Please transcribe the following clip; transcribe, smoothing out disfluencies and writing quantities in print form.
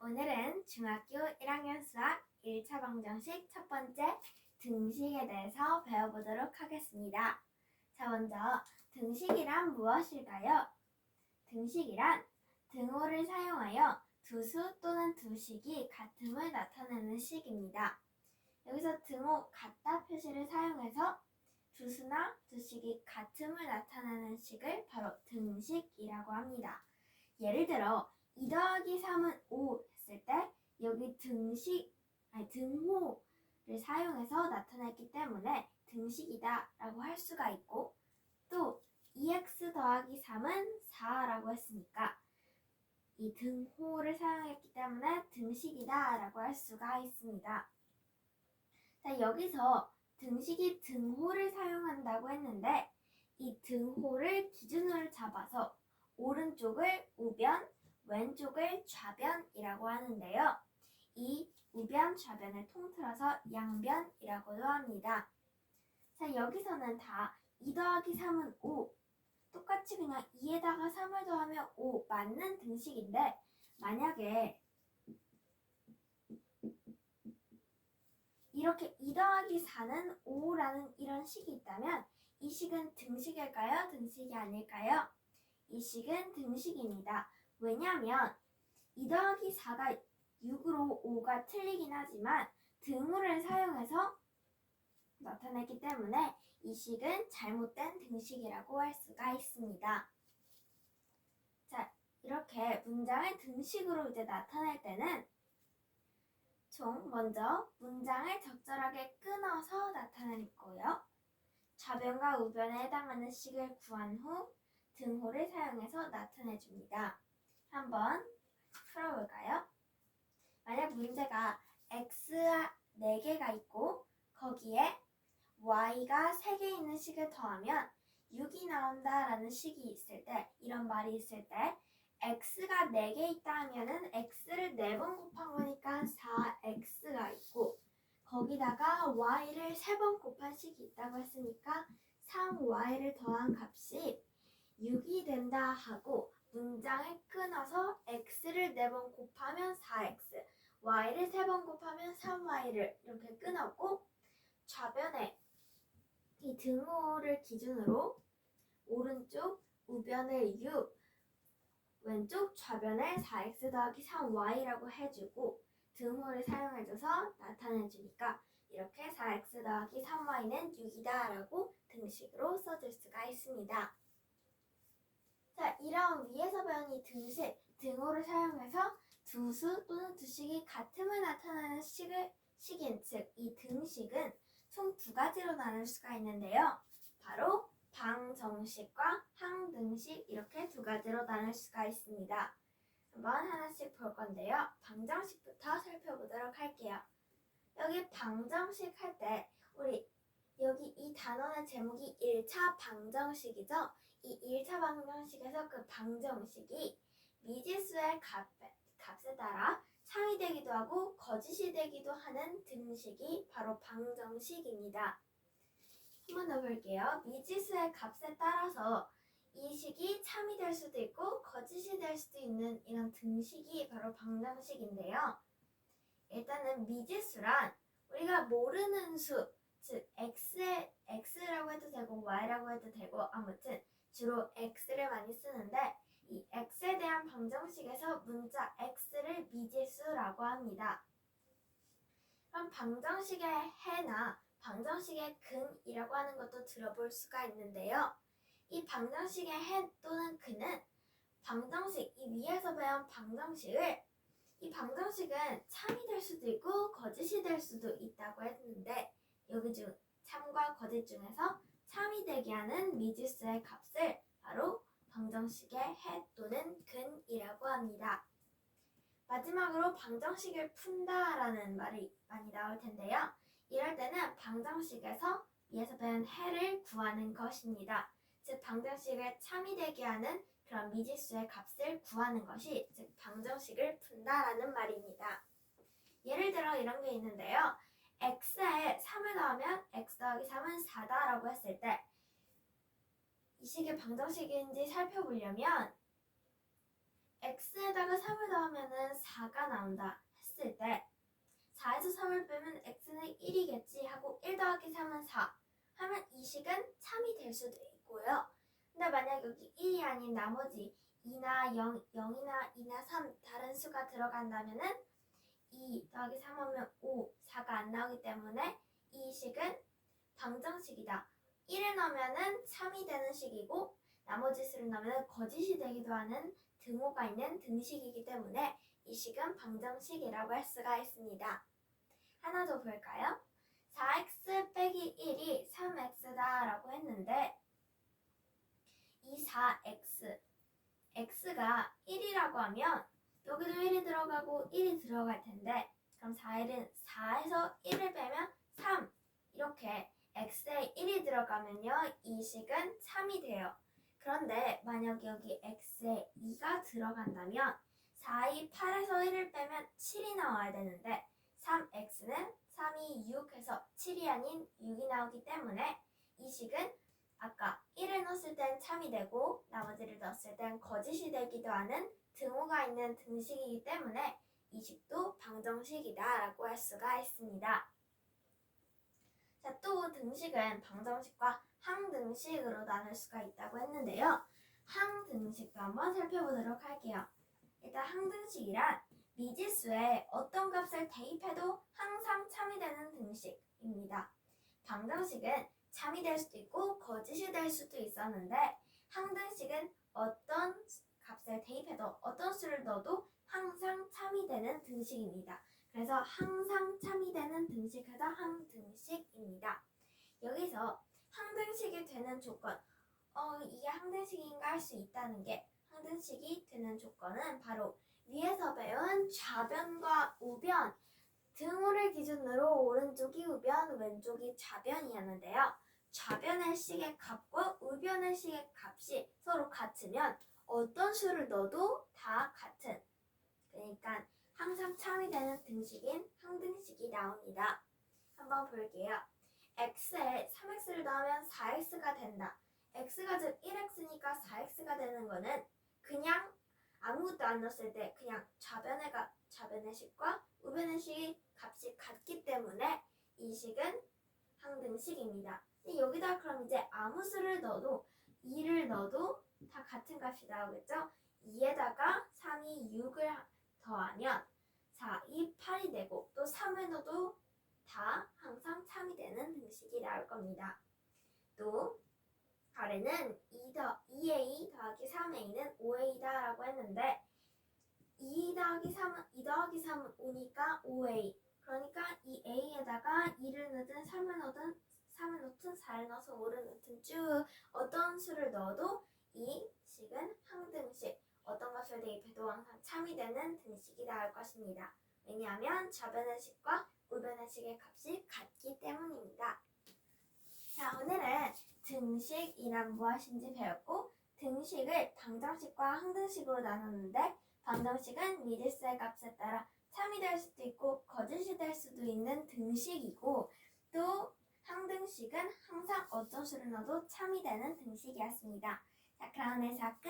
오늘은 중학교 1학년 수학 1차 방정식 첫 번째 등식에 대해서 배워보도록 하겠습니다. 자, 먼저 등식이란 무엇일까요? 등식이란 등호를 사용하여 두 수 또는 두 식이 같음을 나타내는 식입니다. 여기서 등호 같다 표시를 사용해서 두 수나 두 식이 같음을 나타내는 식을 바로 등식이라고 합니다. 예를 들어 2 더하기 3은 5 했을 때 여기 등호를 사용해서 나타냈기 때문에 등식이다 라고 할 수가 있고, 또 2x 더하기 3은 4라고 했으니까 이 등호를 사용했기 때문에 등식이다 라고 할 수가 있습니다. 자, 여기서 등식이 등호를 사용한다고 했는데 이 등호를 기준으로 잡아서 오른쪽을 우변, 왼쪽을 좌변이라고 하는데요. 이 우변, 좌변을 통틀어서 양변이라고도 합니다. 자, 여기서는 다 2 더하기 3은 5, 똑같이 그냥 2에다가 3을 더하면 5 맞는 등식인데, 만약에 이렇게 2 더하기 4는 5라는 이런 식이 있다면 이 식은 등식일까요? 등식이 아닐까요? 이 식은 등식입니다. 왜냐하면 2 더하기 4가 6으로 5가 틀리긴 하지만 등호를 사용해서 나타냈기 때문에 이 식은 잘못된 등식이라고 할 수가 있습니다. 자, 이렇게 문장을 등식으로 이제 나타낼 때는 먼저 문장을 적절하게 끊어서 나타내고요. 좌변과 우변에 해당하는 식을 구한 후 등호를 사용해서 나타내줍니다. 한번 풀어볼까요? 만약 문제가 x가 4개가 있고 거기에 y가 3개 있는 식을 더하면 6이 나온다라는 식이 있을 때, 이런 말이 있을 때 x가 4개 있다 하면은 x를 4번 곱한 거니까 4x가 있고, 거기다가 y를 3번 곱한 식이 있다고 했으니까 3y를 더한 값이 6이 된다 하고 문장을 끊어서 x를 4번 곱하면 4x, y를 3번 곱하면 3y를 이렇게 끊었고, 좌변에 이 등호를 기준으로 오른쪽 우변을 6, 왼쪽 좌변을 4x 더하기 3y라고 해주고 등호를 사용해줘서 나타내주니까 이렇게 4x 더하기 3y는 6이다 라고 등식으로 써줄 수가 있습니다. 자, 이런 위에서 배운 이 등식, 등호를 사용해서 두 수 또는 두 식이 같음을 나타내는 식인, 즉 이 등식은 총 두 가지로 나눌 수가 있는데요. 바로 방정식과 항등식, 이렇게 두 가지로 나눌 수가 있습니다. 한번 하나씩 볼 건데요. 방정식부터 살펴보도록 할게요. 여기 방정식 할 때 우리 여기 이 단어는 제목이 1차 방정식이죠. 이 1차 방정식에서 그 방정식이 미지수의 값에 따라 참이 되기도 하고 거짓이 되기도 하는 등식이 바로 방정식입니다. 한번 더 볼게요. 미지수의 값에 따라서 이 식이 참이 될 수도 있고 거짓이 될 수도 있는 이런 등식이 바로 방정식인데요. 일단은 미지수란 우리가 모르는 수, 즉 x라고 해도 되고 y라고 해도 되고, 아무튼 주로 x를 많이 쓰는데 이 x에 대한 방정식에서 문자 x를 미지수라고 합니다. 그럼 방정식의 해나 방정식의 근이라고 하는 것도 들어볼 수가 있는데요. 이 방정식의 해 또는 근은 방정식, 이 위에서 배운 방정식을, 이 방정식은 참이 될 수도 있고 거짓이 될 수도 있다고 했는데 여기 중 참과 거짓 중에서 참이 되게 하는 미지수의 값을 바로 방정식의 해 또는 근이라고 합니다. 마지막으로 방정식을 푼다라는 말이 많이 나올 텐데요. 이럴 때는 방정식에서 위에서 배운 해를 구하는 것입니다. 즉 방정식을 참이 되게 하는 그런 미지수의 값을 구하는 것이 즉 방정식을 푼다라는 말입니다. 예를 들어 이런 게 있는데요. x에 3을 더하면 x 더하기 3은 4다라고 했을 때 이 식이 방정식인지 살펴보려면 x에다가 3을 더하면 4가 나온다 했을 때 4에서 3을 빼면 x는 1이겠지 하고 1 더하기 3은 4 하면 이 식은 3이 될 수도 있고요. 근데 만약 여기 1이 아닌 나머지 2나 0이나 2나 3 다른 수가 들어간다면은 2 더하기 3 하면 5, 4가 안 나오기 때문에 이 식은 방정식이다. 1을 넣으면은 3이 되는 식이고 나머지 수를 넣으면 거짓이 되기도 하는 등호가 있는 등식이기 때문에 이 식은 방정식이라고 할 수가 있습니다. 하나 더 볼까요? 4x 빼기 1이 3x다 라고 했는데 이 4x, x가 1이라고 하면 여기도 1이 들어가고 1이 들어갈 텐데 그럼 4에서 1을 빼면 3 이렇게 x에 1이 들어가면요 이 식은 3이 돼요. 그런데 만약 여기 x에 2가 들어간다면 4이 8에서 1을 빼면 7이 나와야 되는데 3x는 3이 6해서 7이 아닌 6이 나오기 때문에 이 식은 아까 1을 넣었을 땐 3이 되고 나머지를 넣었을 땐 거짓이 되기도 하는 등호가 있는 등식이기 때문에 이 식도 방정식이다 라고 할 수가 있습니다. 자, 또 등식은 방정식과 항등식으로 나눌 수가 있다고 했는데요. 항등식도 한번 살펴보도록 할게요. 일단 항등식이란 미지수에 어떤 값을 대입해도 항상 참이 되는 등식입니다. 방정식은 참이 될 수도 있고 거짓이 될 수도 있었는데 항등식은 어떤 값을 대입해도 어떤 수를 넣어도 항상 참이 되는 등식입니다. 그래서 항상 참이 되는 등식해서 항등식입니다. 여기서 항등식이 되는 조건, 이게 항등식인가 할 수 있다는 게 항등식이 되는 조건은 바로 위에서 배운 좌변과 우변, 등호를 기준으로 오른쪽이 우변, 왼쪽이 좌변이었는데요. 좌변의 식의 값과 우변의 식의 값이 서로 같으면 어떤 수를 넣어도 다 같은, 그러니까 항상 참이 되는 등식인 항등식이 나옵니다. 한번 볼게요. x에 3x를 넣으면 4x가 된다. x가 즉 1x니까 4x가 되는 거는 그냥 아무것도 안 넣었을 때 그냥 좌변의 식과 우변의 식 값이 같기 때문에 이 식은 항등식입니다. 근데 여기다 그럼 이제 아무 수를 넣어도 2를 넣어도 다 같은 값이 나오겠죠? 2에다가 3이 6을 더하면 4, 2, 8이 되고 또 3을 넣어도 다 항상 참이 되는 등식이 나올 겁니다. 또 아래는 2a 더하기 3a는 5a다 라고 했는데 2 더하기 3은 5니까 5a, 그러니까 이 a에다가 2를 넣든 3을 넣든 4를 넣어서 5를 넣든 쭉 어떤 수를 넣어도 이 식은 항등식, 어떤 값을 대입해도 항상 참이 되는 등식이 나올 것입니다. 왜냐하면 좌변의 식과 우변의 식의 값이 같기 때문입니다. 자, 오늘은 등식이란 무엇인지 배웠고 등식을 방정식과 항등식으로 나눴는데 방정식은 미지수의 값에 따라 참이 될 수도 있고 거짓이 될 수도 있는 등식이고 또 항등식은 항상 어떤 수를 넣어도 참이 되는 등식이었습니다. 자, 그럼 해서 끝!